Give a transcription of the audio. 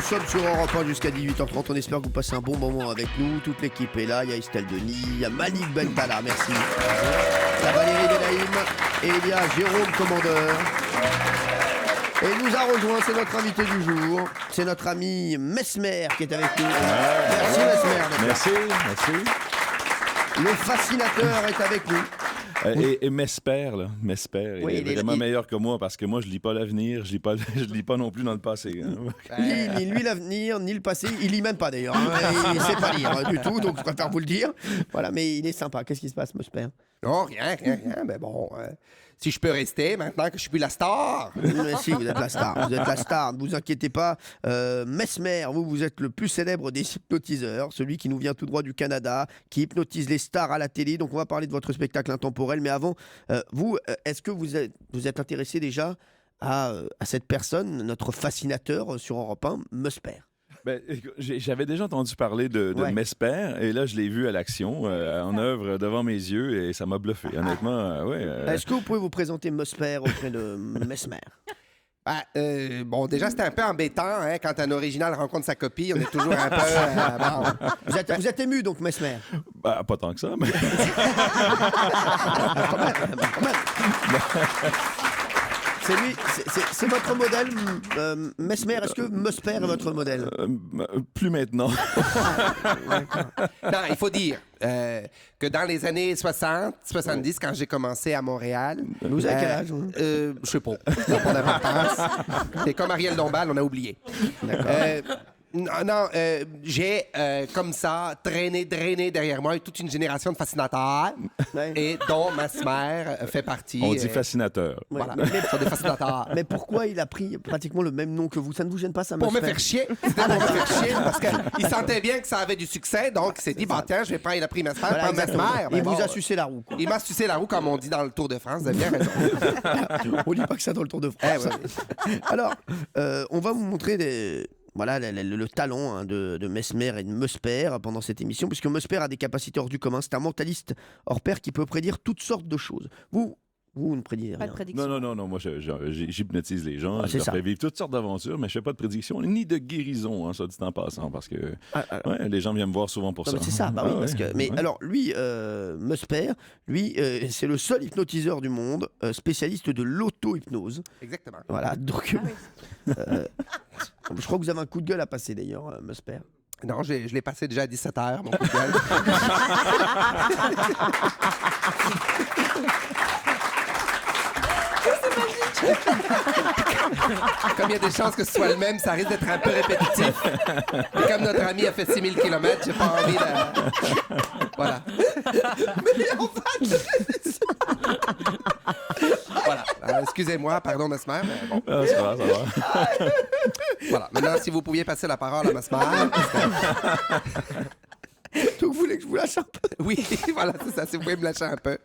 sommes sur Europe 1 jusqu'à 18h30. On espère que vous passez un bon moment avec nous. Toute l'équipe est là. Il y a Estelle Denis, il y a Malik Bentala, merci. Il y a Valérie Denaïm et il y a Jérôme Commandeur. Et il nous a rejoint, c'est notre invité du jour. C'est notre ami Mesmer qui est avec nous. Merci Mesmer. Merci. Le fascinateur est avec nous. Et Mesper, oui, il est vraiment meilleur que moi parce que moi, je lis pas l'avenir, je lis pas non plus dans le passé. Hein. Ni lui l'avenir, ni le passé. Il lit même pas d'ailleurs. Hein. Il sait pas lire du tout, donc je préfère vous le dire. Voilà, mais il est sympa. Qu'est-ce qui se passe, Mesper? Non, rien. Mais bon, si je peux rester maintenant que je suis plus la star. Mais si, vous êtes la star. Vous êtes la star. Ne vous inquiétez pas. Mesmer, vous êtes le plus célèbre des hypnotiseurs, celui qui nous vient tout droit du Canada, qui hypnotise les stars à la télé. Donc, on va parler de votre spectacle intemporel. Mais avant, vous, est-ce que vous êtes intéressé déjà à cette personne, notre fascinateur sur Europe 1, Mesper? Ben, j'avais déjà entendu parler de Mesper et là, je l'ai vu à l'action, en œuvre devant mes yeux et ça m'a bluffé. Honnêtement, Est-ce que vous pouvez vous présenter Mesper auprès de Mesmer? Bon, déjà, c'était un peu embêtant hein, quand un original rencontre sa copie. On est toujours un peu... bon. Vous êtes ému, donc, Mesmer? Pas tant que ça, mais... quand même. C'est lui, c'est votre modèle, Mesmer. Est-ce que Mesper est votre modèle? Plus maintenant. Non, il faut dire que dans les années 60, 70, quand j'ai commencé à Montréal... Vous avez quel âge? Je sais pas. Ça n'a pas d'importance. C'est comme Ariel Dombal, on a oublié. Non, j'ai comme ça drainé derrière moi toute une génération de fascinateurs et dont Mesmer fait partie. On dit fascinateur. Voilà, ce sont des fascinateurs. Mais pourquoi il a pris pratiquement le même nom que vous? Ça ne vous gêne pas, ça? Pour me faire chier. C'était pour me faire chier parce qu'il sentait bien que ça avait du succès, donc il s'est dit, tiens, je vais prendre, il a pris Mesmer, voilà, prendre Mesmer. Il vous a sucé la roue. Il m'a sucé la roue, comme on dit dans le Tour de France. Vous avez bien raison. On dit pas que ça dans le Tour de France. Alors, on va vous montrer Voilà le talent de Mesmer et de Mesper pendant cette émission, puisque Mesper a des capacités hors du commun. C'est un mentaliste hors pair qui peut prédire toutes sortes de choses. Vous ne prédisez rien. Pas de prédiction. Non. Moi, j'hypnotise les gens. Je leur ça. fais vivre toutes sortes d'aventures, mais je fais pas de prédiction ni de guérison, ça dit en passant, parce que les gens viennent me voir souvent pour ça. C'est ça, oui, parce que... Mais alors, lui, Mesper, c'est le seul hypnotiseur du monde, spécialiste de l'auto-hypnose. Exactement. Voilà, donc... je crois que vous avez un coup de gueule à passer, d'ailleurs, Mesper. Non, je l'ai passé déjà à 17h, mon coup de gueule. Comme il y a des chances que ce soit le même, ça risque d'être un peu répétitif. Et comme notre ami a fait 6000 km, j'ai pas envie de... Voilà. Mais on va... Voilà. Excusez-moi, pardon, Mesmer. Mais bon. Ça va. Voilà. Maintenant, si vous pouviez passer la parole à Mesmer. Donc, vous voulez que je vous lâche un peu? Oui, voilà, c'est ça. Si vous pouvez me lâcher un peu.